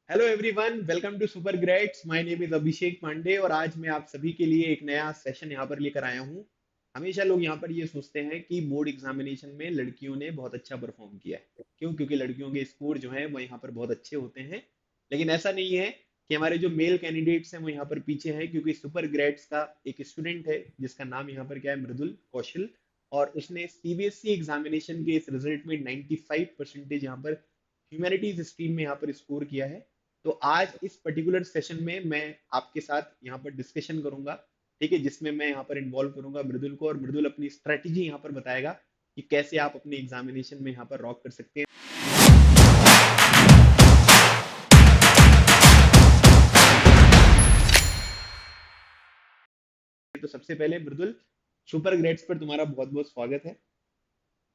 Hello everyone, welcome to super greats. My name is Abhishek Pandey और आज मैं आप सभी के लिए एक नया सेशन यहाँ पर लेकर आया हूँ। हमेशा लोग यहाँ पर ये सोचते हैं कि बोर्ड एग्जामिनेशन में लड़कियों ने बहुत अच्छा परफॉर्म किया है। क्यों? क्योंकि लड़कियों के स्कोर जो हैं वो यहाँ पर बहुत अच्छे होते हैं। लेकिन ऐसा नहीं है कि हमारे जो मेल कैंडिडेट्स हैं वो यहाँ पर पीछे हैं, क्योंकि सुपर ग्रेट्स का एक स्टूडेंट है जिसका नाम यहाँ पर क्या है, मृदुल कौशल। और उसने सीबीएसई एग्जामिनेशन के इस रिजल्ट में 95% यहाँ पर ह्यूमैनिटीज स्ट्रीम में यहाँ पर स्कोर किया है। तो आज इस पर्टिकुलर सेशन में मैं आपके साथ यहाँ पर डिस्कशन करूंगा, ठीक है, जिसमें मैं यहाँ पर इन्वॉल्व करूंगा मृदुल को, और मृदुल अपनी स्ट्रेटेजी यहाँ पर बताएगा कि कैसे आप अपने एग्जामिनेशन में यहाँ पर रॉक कर सकते हैं। तो सबसे पहले मृदुल, सुपर ग्रेड्स पर तुम्हारा बहुत बहुत स्वागत है।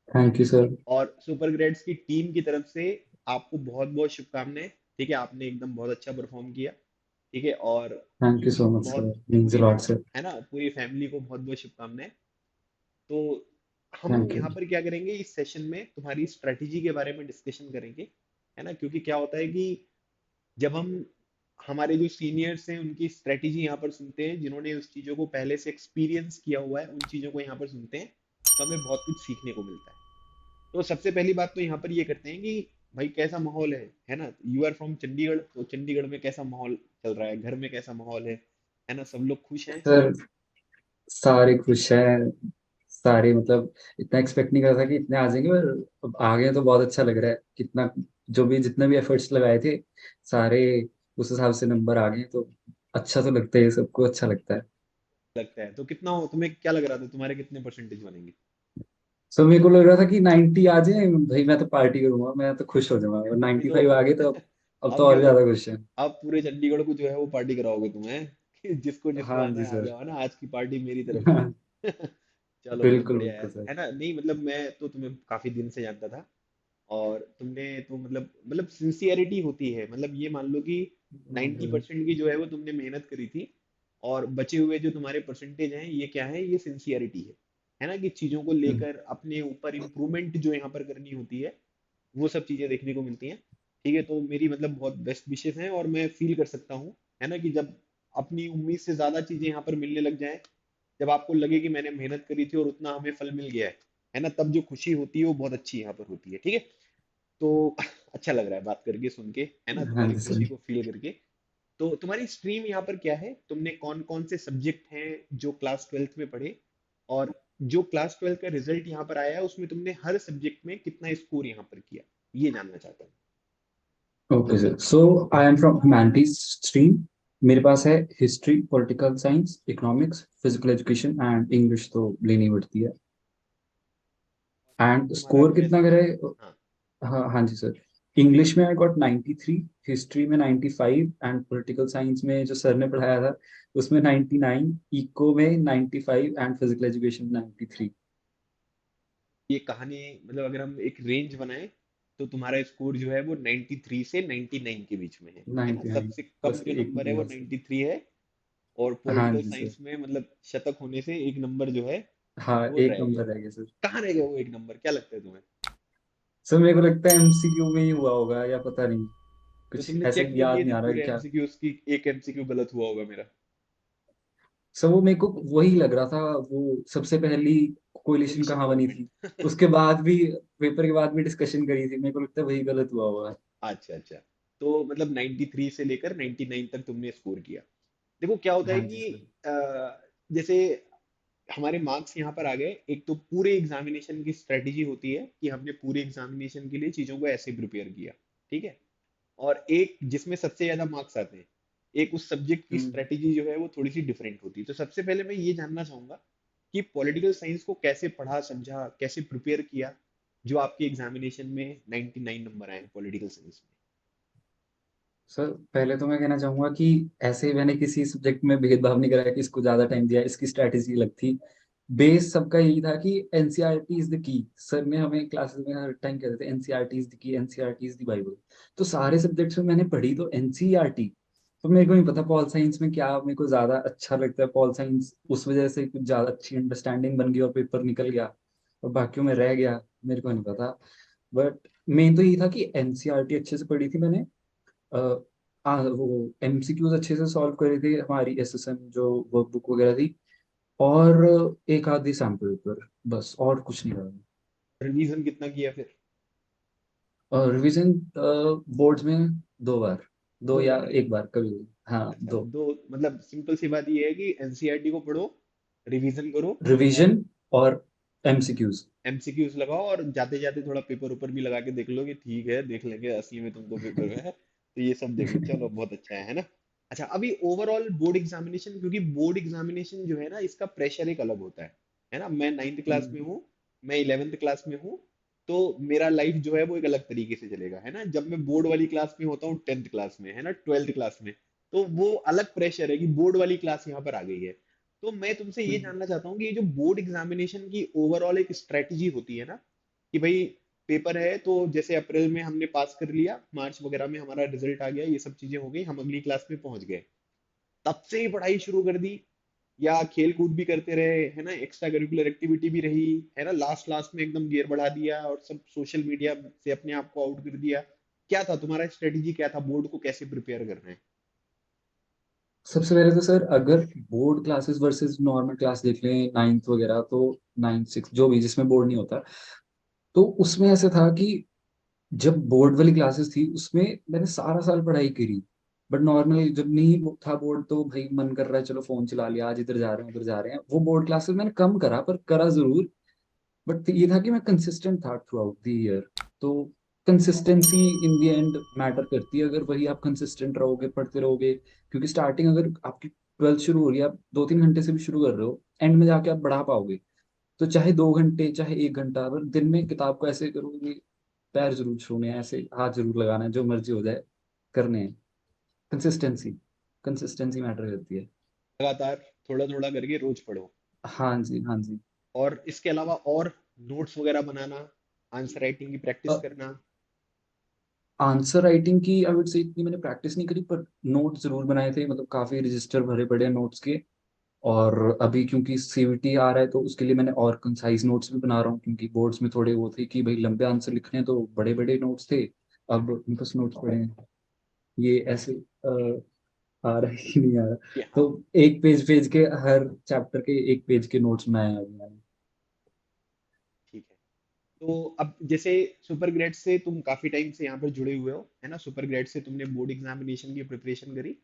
Thank you sir. और सुपर ग्रेड्स की टीम की तरफ से आपको बहुत बहुत शुभकामनाएं। ठीक है, आपने एकदम बहुत अच्छा परफॉर्म किया। ठीक है, और thank you so much sir. बहुत मीन्स अ पूरी, लॉट सर। है ना, पूरी फैमिली को बहुत बहुत शुभकामनाएं। तो हम थैंक यू। यहाँ पर क्या करेंगे, इस सेशन में तुम्हारी स्ट्रेटेजी के बारे में डिस्कशन करेंगे, है ना। क्योंकि क्या होता है कि जब हम हमारे जो सीनियर्स हैं उनकी स्ट्रेटेजी यहाँ पर सुनते हैं, जिन्होंने उस चीज़ों को पहले से एक्सपीरियंस किया हुआ है, उन चीज़ों को यहाँ पर सुनते हैं, तो हमें बहुत कुछ सीखने को मिलता है। तो सबसे पहली बात तो यहाँ पर ये करते हैं कि भाई कैसा माहौल है ना। यू आर फ्रॉम चंडीगढ़, तो चंडीगढ़ में कैसा माहौल चल रहा है, घर में कैसा माहौल है ना, सब लोग खुश हैं? सर सारे खुश हैं। सारे मतलब इतना एक्सपेक्ट नहीं कर था कि इतने आ जाएंगे, पर अब आ गए तो बहुत अच्छा लग रहा है। कितना जो भी जितने भी एफर्ट्स लगाए थे सारे उस हिसाब से नंबर आ गए, तो अच्छा तो लगता है, सबको अच्छा लगता है। लगता है तो कितना हो, तुम्हें क्या लग रहा था तुम्हारे कितने परसेंटेज बनेंगे? सो मेरे को लग रहा था कि 90 आ जाए भाई, मैं तो पार्टी करूंगा, मैं तो खुश हो जाऊंगा। और नहीं तो 95 आ गए तो अब तो अब क्या और करो, ज्यादा खुश है। अब पूरे चंडीगढ़ को जो है वो पार्टी कराओगे तुम्हें कि जिसको जिसको हाँ आना जी है आ सर। जाओ, है ना, आज की पार्टी मेरी तरफ से। चलो बहुत बिल्कुल बढ़िया बिल्कुल यार, सर। है ना। नहीं मतलब मैं तो तुम्हें काफी दिन से जानता था, और तुमने तो मतलब सिंसियरिटी होती है, मतलब ये मान लो कि 90% की जो है वो तुमने मेहनत करी थी। और बचे हुए जो तुम्हारे परसेंटेज हैं ये क्या है, ये सिंसियरिटी है ना, कि चीजों को लेकर अपने ऊपर इम्प्रूवमेंट जो यहाँ पर करनी होती है, वो सब चीजें देखने को मिलती हैं। ठीक है, तो मेरी मतलब बहुत बेस्ट विशेस हैं, और मैं फील कर सकता हूँ, है ना, कि जब अपनी उम्मीद से ज्यादा चीजें यहाँ पर मिलने लग जाएं, जब आपको लगे कि मैंने मेहनत करी थी और उतना हमें फल मिल गया है ना, तब जो खुशी होती है वो बहुत अच्छी यहाँ पर होती है। ठीक है, तो अच्छा लग रहा है बात करके, सुन के, है ना, हाँ तुम्हारी जी खुशी सर। को फील करके। तो तुम्हारी स्ट्रीम यहाँ पर क्या है, तुमने कौन कौन से सब्जेक्ट हैं जो क्लास ट्वेल्थ में पढ़े, और जो क्लास ट्वेल्थ का रिजल्ट यहाँ पर आया है उसमें तुमने हर सब्जेक्ट में कितना स्कोर यहाँ पर किया, ये जानना चाहता हूँ। Okay sir, so I am from humanities stream. मेरे पास है history, political science, economics, physical education and English तो लेनी पड़ती है। और एंड तुम्हारा स्कोर कितना कैसा? करे? हाँ। हाँ हाँ जी सर। इंग्लिश में आई गॉट 93, हिस्ट्री में 95 एंड पॉलिटिकल साइंस में जो सर ने पढ़ाया था उसमें 99, इको में 95 एंड फिजिकल एजुकेशन 93। ये कहानी, मतलब अगर हम एक रेंज बनाए, तो तुम्हारा स्कोर जो है वो 93 से 99 के बीच में है ना। 99, सबसे कम बस जो एक नंबर है वो नंबर से। 93 है। और हाँ पॉलिटिकल जी सर। साइंस में मतलब शतक होने से एक नंबर जो है हाँ, वो एक रह गया। नंबर रह गया सर। कहाँ रह गया वो एक नंबर, क्या लगता है तुम्हें? सर मेरे को लगता है एमसीक्यू में ही हुआ होगा, या पता नहीं, तो कुछ तुमने ऐसे चेक नहीं याद किए नहीं थे आ रहा पूरे क्या। एमसीक्यूज की? एक एमसीक्यू गलत हुआ होगा मेरा। सर वो मेरे को वही लग रहा था, वो सबसे पहली कोलिशन पोजीशन कहाँ बनी थी, गवर्नमेंट। उसके बाद भी, पेपर के बाद भी डिस्कशन करी थी, मेरे को लगता है वही गलत हुआ होगा। अच्छा अच्छा, तो मतलब 93 से लेकर 99 तक तुमने स्कोर किया। देखो क्या होता है हाँ जी कि सर। जैसे हमारे मार्क्स यहाँ पर आ गए, एक तो पूरे एग्जामिनेशन की स्ट्रेटेजी होती है कि हमने पूरे एग्जामिनेशन के लिए चीजों को ऐसे प्रिपेयर किया। ठीक है, और एक जिसमें सबसे ज्यादा मार्क्स आते हैं, एक उस सब्जेक्ट की हम्म। स्ट्रेटेजी जो है वो थोड़ी सी डिफरेंट होती है। तो सबसे पहले मैं ये जानना चाहूंगा कि पॉलिटिकल साइंस को कैसे पढ़ा समझा, कैसे प्रिपेयर किया, जो आपके एग्जामिनेशन में 99 नंबर आए पॉलिटिकल साइंस में। सर पहले तो मैं कहना चाहूंगा कि ऐसे मैंने किसी सब्जेक्ट में भेदभाव नहीं करा कि इसको ज्यादा टाइम दिया, इसकी स्ट्रैटेजी अलग थी। बेस सबका यही था कि NCERT is the key. Sir ने हमें क्लासेस में हर टाइम कहते थे NCERT is the key, NCERT is the Bible. तो सारे सब्जेक्ट्स में मैंने पढ़ी तो एनसीईआरटी। तो मेरे को नहीं पता पॉल साइंस में क्या मेरे को ज्यादा अच्छा लगता है, पॉल साइंस उस वजह से कुछ ज्यादा अच्छी अंडरस्टैंडिंग बन गई और पेपर निकल गया, और बाकियों में रह गया, मेरे को नहीं पता। बट मेन तो यही था कि एनसीईआरटी अच्छे से पढ़ी थी मैंने। वो एमसीक्यूज अच्छे से सॉल्व करे थे, हमारी एसएसएम जो वर्कबुक वगैरह थी, और एक आधी सैम्पल पेपर, बस और कुछ नहीं रहा। रिवीजन कितना किया फिर? और रिवीजन बोर्ड्स में 2 बार, दो दो या बार? एक बार कभी। हाँ, अच्छा, 2। दो मतलब सिंपल सी बात ये है कि एनसीईआरटी को पढ़ो, रिवीजन करो, और रिवीजन और एमसीक्यूज। एमसीक्यूज लगाओ, और जाते जाते थोड़ा पेपर ऊपर भी लगा के देख लो कि ठीक है, देख लेंगे असली में तुमको पेपर में है, तो ये सब देख लो, चलो बहुत अच्छा है ना। अच्छा, अभी ओवरऑल बोर्ड एग्जामिनेशन, क्योंकि बोर्ड एग्जामिनेशन जो है ना, इसका प्रेशर एक अलग होता है ना। मैं 9th क्लास में हूँ, मैं 11th क्लास में हूँ, तो मेरा लाइफ जो है वो एक अलग तरीके से चलेगा, है ना। जब मैं बोर्ड वाली क्लास में होता हूँ 10th क्लास में, है ना, 12th क्लास में, तो वो अलग प्रेशर है कि बोर्ड वाली क्लास यहाँ पर आ गई है। तो मैं तुमसे ये जानना चाहता हूँ कि ये जो बोर्ड एग्जामिनेशन की ओवरऑल एक स्ट्रेटजी होती है ना, कि भाई पेपर है तो जैसे अप्रैल में हमने पास कर लिया, मार्च वगैरह में हमारा रिजल्ट आ गया, ये सब चीजें हो गई, हम अगली क्लास में पहुंच गए, तब से ही पढ़ाई शुरू कर दी, या खेल कूद भी करते रहे, है ना, एक्स्ट्रा करिकुलर एक्टिविटी भी रही, है ना, लास्ट लास्ट में एकदम गियर बढ़ा दिया और सब सोशल मीडिया से अपने आप को आउट कर दिया? क्या था तुम्हारा स्ट्रेटेजी, क्या था, बोर्ड को कैसे प्रिपेयर करना है? सबसे पहले तो सर, अगर board classes versus normal class देख लें, नाइन्थ वगैरह, तो नाइन्थ सिक्स जो भी जिसमें बोर्ड नहीं होता, तो उसमें ऐसे था कि जब बोर्ड वाली क्लासेस थी उसमें मैंने सारा साल पढ़ाई करी। बट नॉर्मल जब नहीं था बोर्ड, तो भाई मन कर रहा है चलो फोन चला लिया, आज इधर जा रहे हैं उधर जा रहे हैं, वो बोर्ड क्लासेस मैंने कम करा, पर करा जरूर। बट ये था कि मैं कंसिस्टेंट था थ्रू आउट द ईयर। तो consistency in the end matter करती है, अगर वही आप कंसिस्टेंट रहोगे, पढ़ते रहोगे। क्योंकि स्टार्टिंग अगर आपकी 12th शुरू हो रही है, आप 2-3 घंटे से भी शुरू कर रहे हो, एंड में जाके आप बढ़ा पाओगे। तो चाहे 2 घंटे चाहे 1 घंटा, अगर दिन में किताब को ऐसे करोगे, पैर जरूर छूने हैं, ऐसे हाथ जरूर लगाना है, जो मर्जी हो जाए, करने हैं। कंसिस्टेंसी, कंसिस्टेंसी मैटर करती है। लगातार थोड़ा थोड़ा करके रोज पढ़ो। हाँ जी, हाँ जी। और इसके अलावा और नोट्स वगैरह बनाना, आंसर राइटिंग की प्रैक्टिस करना। आंसर राइटिंग की आई वुड से इतनी मैंने प्रैक्टिस नहीं करी, पर नोट जरूर बनाए थे, मतलब काफी रजिस्टर भरे पड़े हैं नोट्स के। और अभी क्योंकि सीवीटी आ रहा है, तो उसके लिए मैंने और कंसाइज नोट्स भी बना रहा हूँ, क्योंकि बोर्ड्स में थोड़े वो थे कि भाई लंबे आंसर लिखने हैं, तो बड़े बड़े नोट्स थे। अब बस नोट्स पड़े हैं, ये ऐसे आ रहा है कि नहीं आ रहा। कि हाँ, तो एक पेज पेज के, हर चैप्टर के एक पेज के नोट्स बनाए हैं अभी मैंने। ठीक है। तो अब जैसे सुपर ग्रेड से तुम काफी टाइम से यहाँ पर जुड़े हुए हो, है ना, सुपर ग्रेड से तुमने बोर्ड एग्जामिनेशन की प्रिपरेशन करी,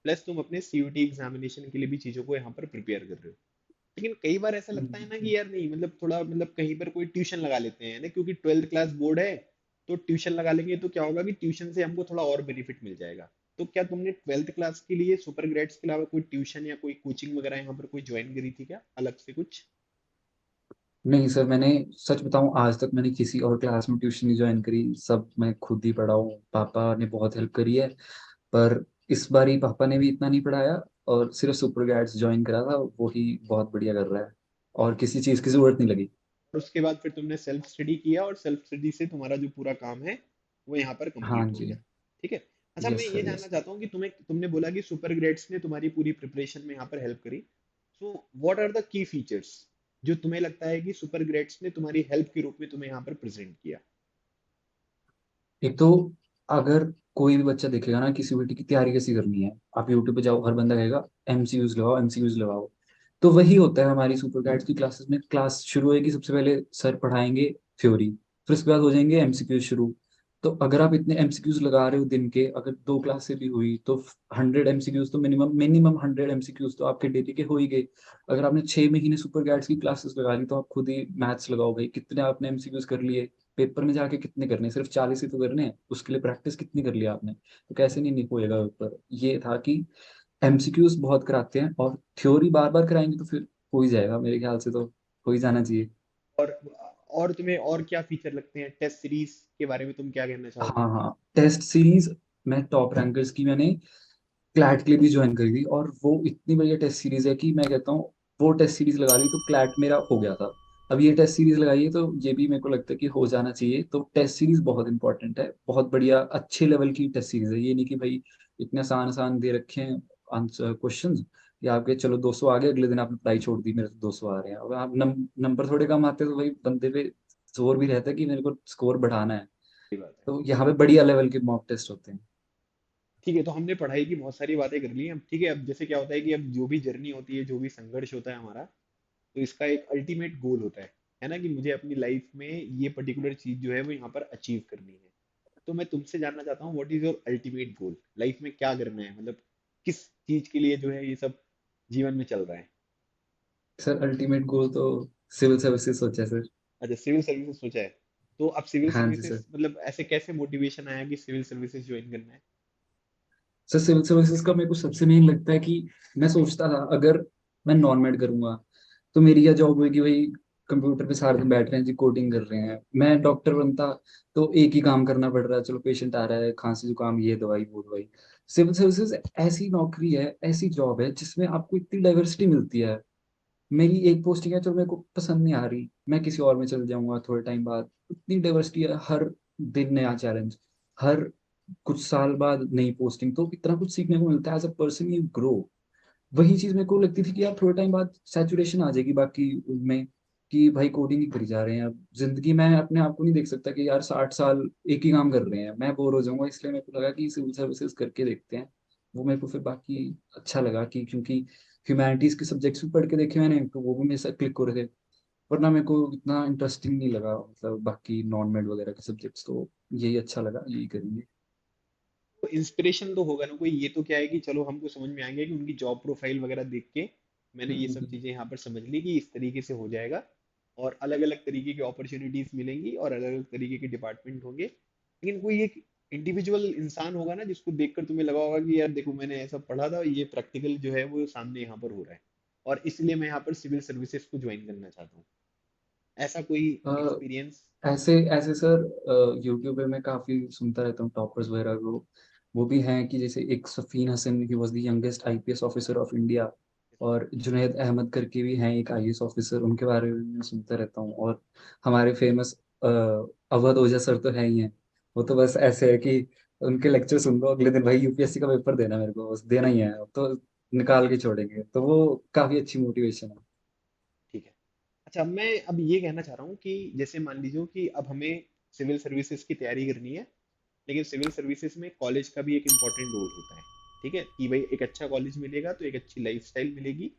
प्लस तुम अपने सीयूटी एग्जामिनेशन के लिए भी चीजों को यहाँ पर प्रिपेयर कर रहे हो। लेकिन कई बार ऐसा लगता है ना कि यार नहीं, मतलब थोड़ा, मतलब कहीं पर कोई ट्यूशन लगा लेते हैं ना, क्योंकि 12th क्लास बोर्ड है, तो ट्यूशन लगा लेंगे तो क्या होगा कि ट्यूशन से हमको थोड़ा और बेनिफिट मिल जाएगा। तो क्या तुमने 12th क्लास के लिए सुपर ग्रेड्स के अलावा कोई ट्यूशन या कोई कोचिंग वगैरह यहाँ पर कोई ज्वाइन करी थी क्या, अलग से कुछ? नहीं सर, मैंने सच बताऊं, आज तक मैंने किसी और क्लास में ट्यूशन नहीं ज्वाइन करी, सब मैं खुद ही पढ़ा हूँ। पापा ने बहुत हेल्प करी है, पर इस बार ही पापा ने भी इतना नहीं पढ़ाया, और सिर्फ सुपर गाइड्स ज्वाइन करा था, वो ही बहुत बढ़िया कर रहा है, और किसी चीज़ की जरूरत नहीं लगी। और उसके बाद फिर तुमने सेल्फ स्टडी किया, और सेल्फ स्टडी से तुम्हारा जो पूरा काम है वो यहाँ पर हाँ कंप्लीट हो जी। गया। ठीक है। अच्छा, मैं यस ये सर, जानना यस। चाहता हूँ कि तुम्हें, तुमने बोला कि सुपर ग्रेड्स ने तुम्हारी पूरी प्रिपरेशन में यहाँ पर हेल्प करी, so what are the key features जो तुम्हें लगता है कि सुपर ग्रेड्स ने तुम्हारी हेल्प के रूप में तुम्हें यहाँ पर प्रेजेंट किया? एक तो, अगर कोई भी बच्चा देखेगा ना कि सीयूईटी की तैयारी कैसी करनी है, आप यूट्यूब पे जाओ, हर बंदा कहेगा एमसीक्यूज लगाओ, एमसीक्यूज लगाओ। तो वही होता है हमारी सुपर गाइड्स की क्लासेस में। क्लास शुरू होएगी, सबसे पहले सर पढ़ाएंगे थ्योरी, फिर उसके बाद हो जाएंगे एमसीक्यूज शुरू। तो अगर आप इतने एमसीक्यूज लगा रहे हो दिन के, अगर 2 क्लासें भी हुई तो 100 एमसीक्यूज तो मिनिमम मिनिमम 100 एमसीक्यूज तो आपके डेली के हो ही गए। अगर आपने 6 महीने सुपर गाइड्स की क्लासेस लगा ली, तो आप खुद ही मैथ्स लगाओ भाई, कितने आपने एमसीक्यूज कर लिए। पेपर में जाके कितने करने हैं? सिर्फ 40 ही तो करने हैं, उसके लिए प्रैक्टिस कितनी कर लिया आपने? तो कैसे नहीं होएगा पेपर। ये था कि एमसीक्यूज बहुत कराते हैं, और थ्योरी बार बार कराएंगे तो फिर हो ही जाएगा मेरे ख्याल से, तो हो ही जाना चाहिए। और और तुम्हें और क्या फीचर लगते हैं, टेस्ट सीरीज के बारे में तुम क्या कहना चाहोगे? हाँ हाँ, टेस्ट सीरीज, मैं टॉप रैंकर्स की मैंने क्लैट के लिए भी ज्वाइन करी थी, और वो इतनी बढ़िया टेस्ट सीरीज है कि मैं कहता हूँ, वो टेस्ट सीरीज लगा ली तो क्लैट मेरा हो गया था। अब ये टेस्ट सीरीज लगाई है, तो ये भी मेरे को लगता है कि हो जाना चाहिए। तो टेस्ट सीरीज बहुत इंपॉर्टेंट है, बहुत बढ़िया अच्छे लेवल की टेस्ट सीरीज है। ये नहीं कि भाई इतने आसान आसान दे रखे हैं आंसर क्वेश्चन, या आपके चलो 200 आ गए, अगले दिन आपने पढ़ाई छोड़ दी, मेरे तो 200 आ रहे हैं। अब आप नंबर थोड़े कम आते, तो भाई बंदे पे जोर भी रहता है कि मेरे को स्कोर बढ़ाना है। सही बात है। तो यहाँ पे बढ़िया लेवल के मॉक टेस्ट होते हैं। ठीक है, तो हमने पढ़ाई की बहुत सारी बातें कर ली हैं। अब ठीक है, अब जैसे क्या होता है कि अब जो भी जर्नी होती है, जो भी संघर्ष होता है हमारा, तो इसका एक अल्टीमेट गोल होता है ना, कि मुझे अपनी लाइफ में ये पर्टिकुलर चीज जो है वो यहाँ पर अचीव करनी है। तो मैं तुमसे जानना चाहता हूँ, what is your ultimate goal, life में क्या करना है, मतलब किस चीज के लिए जो है ये सब जीवन में चल रहा है। सर अल्टीमेट गोल तो सिविल सर्विसेज सोचा है सर। अच्छा, सिविल सर्विसेज सोचा है। तो अब सिविल हाँ जी सर्विसेज सर। मतलब ऐसे कैसे मोटिवेशन आया कि सिविल सर्विसेज ज्वाइन करना है। सर सिविल सर्विसेज का मेरे को सबसे मेन लगता है कि मैं सोचता था अगर मैं नॉन मेड करूंगा तो मेरी क्या जॉब होगी, वही कंप्यूटर पे सारा दिन बैठ रहे हैं जी, कोडिंग कर रहे हैं। मैं डॉक्टर बनता तो एक ही काम करना पड़ रहा है, चलो पेशेंट आ रहा है, खांसी जुकाम, ये दवाई वो दवाई। सिविल सर्विसेज ऐसी नौकरी है, ऐसी जॉब है जिसमें आपको इतनी डाइवर्सिटी मिलती है। मेरी एक पोस्टिंग है, चलो मेरे को पसंद नहीं आ रही, मैं किसी और में चल जाऊंगा थोड़े टाइम बाद। इतनी डाइवर्सिटी है, हर दिन नया चैलेंज, हर कुछ साल बाद नई पोस्टिंग, तो इतना कुछ सीखने को मिलता है। As a person you grow. वही चीज मेरे को लगती थी कि यार थोड़े टाइम बाद सैचुरेशन आ जाएगी बाकी में, कि भाई कोडिंग ही करी जा रहे हैं अब जिंदगी में, अपने आप को नहीं देख सकता कि यार 60 साल एक ही काम कर रहे हैं, मैं बोर हो जाऊंगा। इसलिए मेरे को लगा कि सिविल सर्विसेज करके देखते हैं। वो मेरे को फिर बाकी अच्छा लगा कि क्योंकि ह्यूमैनिटीज के सब्जेक्ट्स भी पढ़ के देखे मैंने, तो वो भी मेरे साथ क्लिक हो रहे थे। वरना मेरे को इतना इंटरेस्टिंग नहीं लगा, मतलब बाकी नॉन मेड वगैरह के सब्जेक्ट्स, तो यही अच्छा लगा, यही करेंगे। तो इंस्पिरेशन तो होगा ना कोई, ये तो क्या है कि चलो हमको समझ में आ गया कि उनकी जॉब प्रोफाइल वगैरह देख के मैंने हम्म, ये सब हम्म, चीजें यहाँ पर समझ ली कि इस तरीके से हो जाएगा, और अलग अलग तरीके की अपॉर्चुनिटीज मिलेंगी और अलग अलग तरीके के डिपार्टमेंट होंगे। लेकिन कोई एक इंडिविजुअल इंसान होगा ना जिसको देखकर तुम्हें लगा होगा कि यार देखो मैंने ऐसा पढ़ा था, ये प्रैक्टिकल जो है वो सामने यहाँ पर हो रहा है, और इसलिए मैं यहाँ पर सिविल सर्विसेज को ज्वाइन करना चाहता हूँ। ऐसा कोई हम्म। एक्सपीरियंस। ऐसे ऐसे सर यूट्यूब पे मैं काफी सुनता रहता हूँ टॉपर्स वगैरह को। वो भी हैं कि जैसे एक Safin Hasan, he was the youngest IPS officer of India. और जुनैद अहमद करके भी हैं एक आईएएस ऑफिसर, उनके बारे में मैं सुनता रहता हूँ। और हमारे फेमस अवध ओझा सर तो है ही हैं। वो तो बस ऐसे है कि उनके लेक्चर सुन लो, अगले दिन भाई यूपीएससी का पेपर देना, मेरे को बस देना ही है, अब तो निकाल के छोड़ेंगे, तो वो काफी अच्छी मोटिवेशन है। ठीक है। अच्छा, मैं अब ये कहना चाह रहा हूँ कि जैसे मान लीजिए कि अब हमें सिविल सर्विसेज की तैयारी करनी है, लेकिन सिविल सर्विसेज में कॉलेज का भी एक इम्पोर्टेंट रोल होता है। ठीक है, कि भाई एक अच्छा कॉलेज मिलेगा तो एक अच्छी लाइफस्टाइल मिलेगी,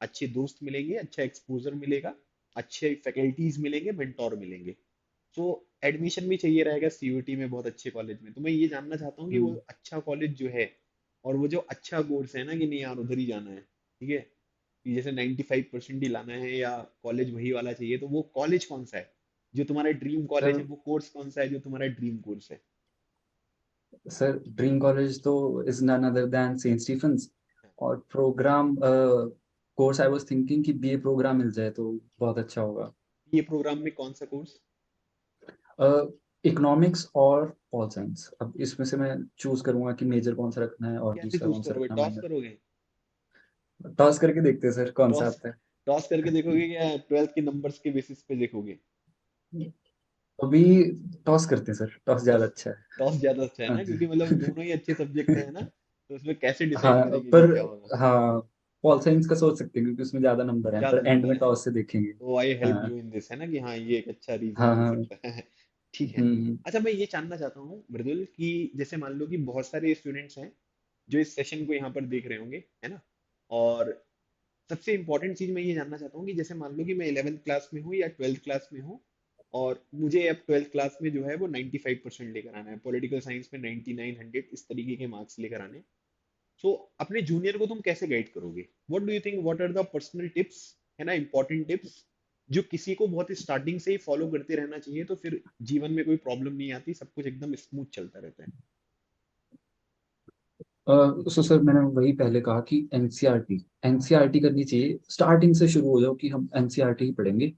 अच्छे दोस्त मिलेंगे, अच्छा एक्सपोजर मिलेगा, अच्छे फैकल्टीज मिलेंगे, मेंटोर मिलेंगे। तो एडमिशन भी चाहिए रहेगा सीयूटी में बहुत अच्छे कॉलेज में। तो मैं ये जानना चाहता हूँ कि वो हम्म। अच्छा कॉलेज जो है, और वो जो अच्छा कोर्स है ना, कि नहीं यार उधर ही जाना है, ठीक है, कि जैसे 95% ही लाना है या कॉलेज वही वाला चाहिए, तो वो कॉलेज कौन सा है जो तुम्हारा ड्रीम कॉलेज सर है, वो कोर्स कौन सा है जो तुम्हारा ड्रीम कोर्स है। सर ड्रीम कॉलेज तो is none other than saint Stephen's. और program course I was thinking कि बीए प्रोग्राम मिल जाए तो बहुत अच्छा होगा। ये प्रोग्राम में कौन सा कोर्स। इकोनॉमिक्स और पॉल साइंस, अब इसमें से मैं चूज करूंगा कि मेजर कौन सा रखना है और कैसे दूसरा चूज कौन सा करोगे, रखना टॉस माइनर। करोगे। टॉस करके देखते हैं सर कौन सा टॉस आता टॉस करके देखोगे या ट्वेल्थ के नंबर्स के बेसिस पे देखोगे। है। अभी टॉस करते हैं सर, टॉस टॉस ज्यादा अच्छा है। टॉस ज्यादा अच्छा है हाँ ना, क्योंकि मतलब जी। दोनों ही अच्छे सब्जेक्ट है ना, तो उसमें कैसे डिसाइड हाँ करेंगे कि पर, क्या होगा। हाँ पॉल साइंस का सोच सकते हैं क्योंकि उसमें ज्यादा नंबर हैं, ज्यादा पर एंड नंबर में है, टॉस से देखेंगे। तो आई हेल्प हाँ यू इन दिस, है ना, कि हाँ ये एक अच्छा रीजन हाँ हो हाँ। सकता है। ठीक है। हम्म। अच्छा, मैं ये जानना चाहता हूँ मृदुल कि जैसे मान लो कि बहुत सारे स्टूडेंट्स हैं जो इस सेशन को यहाँ पर देख रहे होंगे, है ना, और सबसे इंपॉर्टेंट चीज मैं ये जानना चाहता हूँ कि जैसे मान लो कि मैं 11th क्लास में हूँ या 12th क्लास में हूँ, और मुझे अब 12th क्लास में जो है वो 95% लेकर आना है, पॉलिटिकल साइंस में 99 100 इस तरीके के मार्क्स लेकर आने। सो अपने जूनियर को तुम कैसे गाइड करोगे, what do you think, what are the personal tips, है ना, इंपॉर्टेंट टिप्स जो किसी को बहुत स्टार्टिंग से ही फॉलो करते रहना चाहिए, तो फिर जीवन में कोई प्रॉब्लम नहीं आती, सब कुछ एकदम स्मूथ चलता रहता है। सो सर मैंने वही पहले कहा कि एनसीईआरटी एनसीईआरटी करनी चाहिए, स्टार्टिंग से शुरू हो जाओ कि हम एनसीईआरटी ही पढ़ेंगे।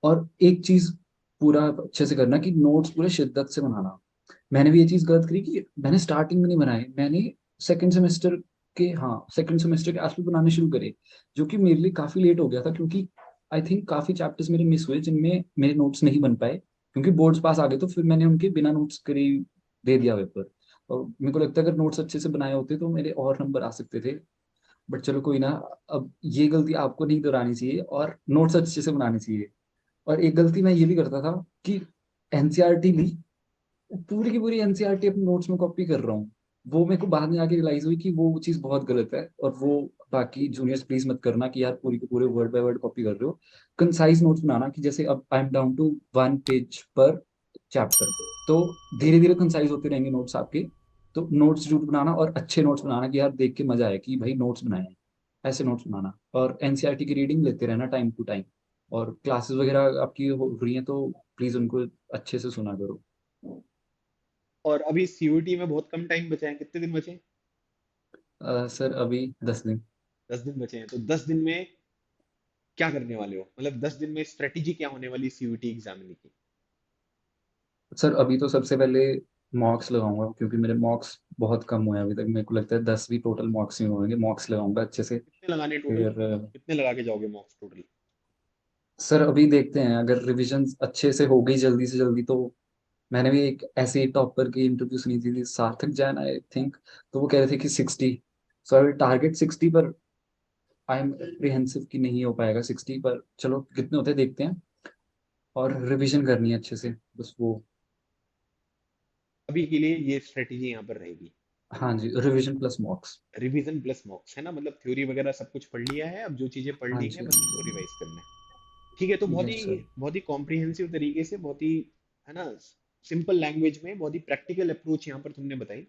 और एक चीज पूरा अच्छे से करना कि नोट्स पूरे शिद्दत से बनाना। मैंने भी ये चीज गलत करी कि मैंने स्टार्टिंग में नहीं बनाए, मैंने सेकंड सेमेस्टर सेकंड सेमेस्टर के आसपास बनाने शुरू करे, जो कि मेरे लिए काफी लेट हो गया था, क्योंकि आई थिंक काफी चैप्टर्स मेरे मिस हुए जिनमें मेरे नोट्स नहीं बन पाए, क्योंकि बोर्ड्स पास आ गए तो फिर मैंने उनके बिना नोट्स करे ही दे दिया पेपर। और मेरे को लगता है अगर नोट्स अच्छे से बनाए होते तो मेरे और नंबर आ सकते थे। बट चलो कोई ना, अब ये गलती आपको नहीं दोहरानी चाहिए और नोट्स अच्छे से बनाने चाहिए। और एक गलती मैं ये भी करता था कि एनसीईआरटी ली, पूरी की पूरी एनसीईआरटी अपने नोट्स में कॉपी कर रहा हूँ, वो मेरे को बाद में आके रियलाइज हुई कि वो चीज़ बहुत गलत है, और वो बाकी जूनियर्स प्लीज मत करना कि यार पूरी के पूरे वर्ड बाय वर्ड कॉपी कर रहे हो। कंसाइज नोट्स बनाना, कि जैसे अब I am down to 1 page पर चैप्टर, तो धीरे धीरे कंसाइज होते रहेंगे नोट्स आपके। तो नोट्स जरूर बनाना, और अच्छे नोट्स बनाना कि यार देख के मजा आए कि भाई नोट्स बनाए हैं, ऐसे नोट्स बनाना। और एनसीईआरटी की रीडिंग लेते रहना टाइम टू टाइम। और क्लासेस वगैरह आपकी हो रही हैं तो प्लीज उनको अच्छे से सुना करो। और अभी सीयूटी में बहुत कम टाइम बचा है, कितने दिन बचे हैं? सर अभी 10 दिन। 10 दिन बचे हैं, तो 10 दिन में क्या करने वाले हो? मतलब 10 दिन में स्ट्रेटेजी क्या होने वाली सीयूटी एग्जाम की? सर अभी तो सबसे पहले मॉक्स लगाऊंगा, क्योंकि मेरे मॉक्स बहुत कम हुए हैं अभी तक। मेरे को लगता है 10 भी टोटल मॉक्स ही होंगे। मॉक्स लगाऊंगा अच्छे से। कितने लगाने टोटल? फिर कितने लगा के जाओगे मॉक्स टोटल? सर अभी देखते हैं, अगर रिवीजन अच्छे से हो गई जल्दी से जल्दी तो। मैंने भी एक ऐसे टॉपर की इंटरव्यू सुनी थी, सार्थक जैन आई थिंक। तो वो कह रहे थे कि 60। सो आई विल टारगेट 60, पर आई एम अप्रीहेंसिव कि नहीं हो पाएगा 60, पर चलो कितने होते हैं देखते हैं। और रिवीजन करनी है अच्छे से, बस वो। अभी के लिए ये स्ट्रेटेजी यहाँ पर रहेगी। हाँ जी, revision plus mocks. Revision plus mocks, है ना? मतलब थ्योरी वगैरह सब कुछ पढ़ लिया है, अब जो चीजें पढ़ हाँ ली हैं जी, बस हाँ उनको जी। रिवाइज करना है। ठीक है, तो यस सर। बहुत ही कॉम्प्रिहेंसिव तरीके से, बहुत ही, है ना, सिंपल लैंग्वेज में बहुत ही प्रैक्टिकल अप्रोच यहाँ पर तुमने बताई,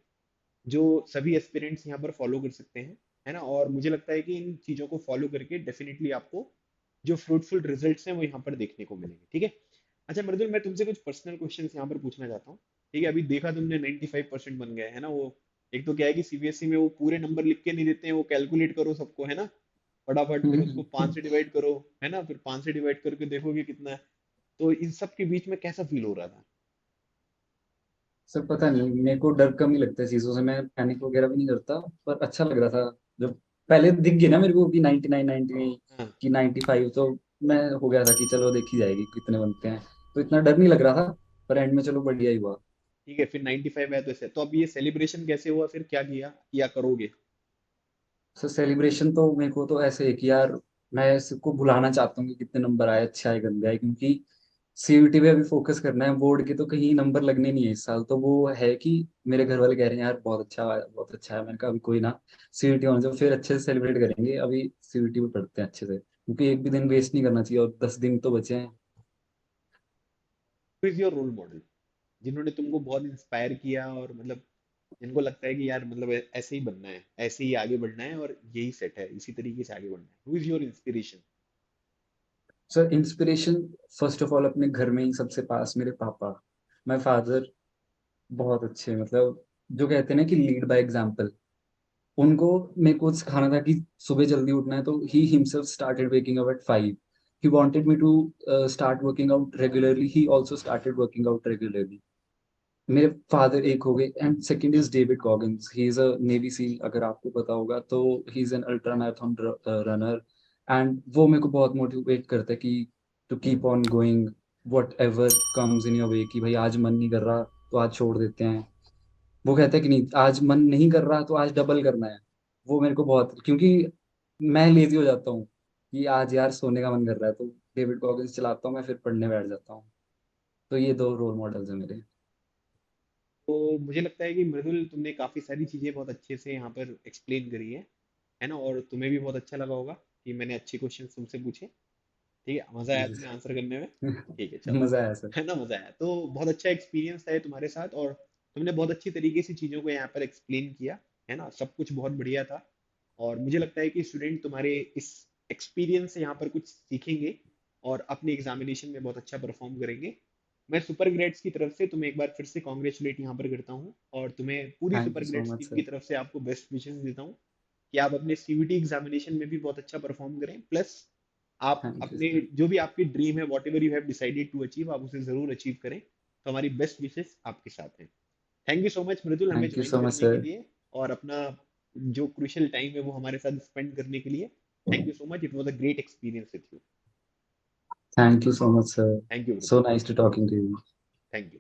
जो सभी एस्पिरेंट्स यहाँ पर फॉलो कर सकते हैं, है ना? और मुझे लगता है कि इन चीजों को फॉलो करके डेफिनेटली आपको जो फ्रूटफुल रिजल्ट्स हैं वो यहाँ पर देखने को मिलेंगे। ठीक है। अच्छा मृदुल, मैं तुमसे कुछ पर्सनल क्वेश्चंस यहाँ पर पूछना चाहता हूँ। ठीक है, अभी देखा तुमने 95% बन गए, है ना? वो एक तो क्या है कि सीबीएसई में वो पूरे नंबर लिख के नहीं देते हैं, वो कैलकुलेट करो सबको, है ना? फटाफट फिर उसको 5 से डिवाइड करो, है ना? फिर 5 से डिवाइड करके देखोगे कितना है। तो इन सब के बीच में कैसा फील हो रहा था? सर पता नहीं, मेरे को डर कम ही लगता है चीजों से। मैं पैनिक वगैरह भी नहीं करता, पर अच्छा लग रहा था जब पहले दिख गया ना मेरे को कि 99 99 हाँ। कि 95, तो मैं हो गया था कि चलो देखी जाएगी कितने बनते हैं। तो इतना डर नहीं लग रहा था। पर एंड में चलो बढ़िया ही हुआ। ठीक है, फिर 95 है तो ऐसे, तो अब ये सेलिब्रेशन कैसे हुआ, फिर क्या किया या करोगे? सर सेलिब्रेशन तो मेरे को तो ऐसे है कि यार मैं सबको भुलाना चाहता हूँ कि कितने नंबर आए, अच्छे आए गंदे आए, क्योंकि सीयूटी पे अभी फोकस करना है। बोर्ड के तो कहीं नंबर लगने नहीं है इस साल, तो वो है कि मेरे घर वाले कह रहे हैं यार बहुत अच्छा है, बहुत अच्छा है। मैंने कहा अभी कोई ना, सीयूटी होने से फिर अच्छे से सेलिब्रेट करेंगे। अभी सीयूटी पे पढ़ते हैं अच्छे से, क्योंकि एक भी दिन वेस्ट नहीं करना चाहिए, और 10 दिन तो बचे हैं। Who is your role model, जिन्होंने तुमको बहुत इंस्पायर किया, और मतलब जिनको लगता है कि यार मतलब ऐसे ही बनना है, ऐसे ही आगे बढ़ना है, और यही सेट है, इसी तरीके से आगे बढ़ना है? Who is your inspiration? Sir inspiration first of all अपने घर में ही सबसे पास मेरे पापा। माय फादर बहुत अच्छे, मतलब जो कहते हैं ना कि लीड बाय एग्जाम्पल। उनको मेरे को सिखाना था कि सुबह जल्दी उठना है, तो ही himself started waking up at 5। He wanted me to start working out regularly, he also started working out regularly. मेरे फादर एक हो गए, and second is David Goggins. He is a navy SEAL, अगर आपको पता होगा तो। He is an ultra marathon runner. And वो मेरे को बहुत मोटिवेट करता है कि to keep on going whatever comes in your वे, कि भाई आज मन नहीं कर रहा तो आज छोड़ देते हैं। वो कहता है कि नहीं, आज मन नहीं कर रहा तो आज डबल करना है। वो मेरे को बहुत, क्योंकि मैं लेजी हो जाता हूँ कि आज यार सोने का मन कर रहा है, तो डेविड गॉगिंस चलाता हूँ मैं, फिर पढ़ने बैठ जाता हूँ। तो ये दो रोल मॉडल्स हैं मेरे। तो मुझे लगता है कि मृदुल, तुमने काफी सारी चीजें बहुत अच्छे से यहाँ पर एक्सप्लेन करी है ना? और तुम्हें भी बहुत अच्छा लगा होगा कि मैंने अच्छे क्वेश्चन तुमसे पूछे। ठीक है, मजा आया जी तुम्हें सर। आंसर करने में? ठीक है, चलो। मजा आया सर। है ना, मजा आया तो बहुत अच्छा एक्सपीरियंस है तुम्हारे साथ, और तुमने बहुत अच्छी तरीके से चीजों को यहाँ पर एक्सप्लेन किया, है ना? सब कुछ बहुत बढ़िया था। और मुझे लगता है कि स्टूडेंट तुम्हारे इस एक्सपीरियंस से यहाँ पर कुछ सीखेंगे, और अपने एग्जामिनेशन में बहुत अच्छा परफॉर्म करेंगे। मैं सुपर ग्रेड्स की तरफ से तुम्हें एक बार फिर से कॉन्ग्रेचुलेट यहाँ पर करता हूँ, और तुम्हें पूरी thank super you so grades much team की सर। तरफ से आपको बेस्ट विशेस देता हूँ कि आप अपने सीवीटी एग्जामिनेशन में भी बहुत अच्छा परफॉर्म करें, प्लस आप थैंक यू अपने सर। जो भी आपकी ड्रीम है, whatever you have decided to achieve, आप उसे जरूर अचीव करें। तो हमारी बेस्ट विशेस आपके साथ हैं। थैंक यू सो मच मृदुल, हमें thank you join so much करने के सर। लिए, और अपना जो क्रूशियल टाइम है वो हमारे साथ स्पेंड करने के लिए। Thank you so much, it was a great experience with you. Thank you so much sir. Thank you so Mridul. Nice to talking to you. Thank you.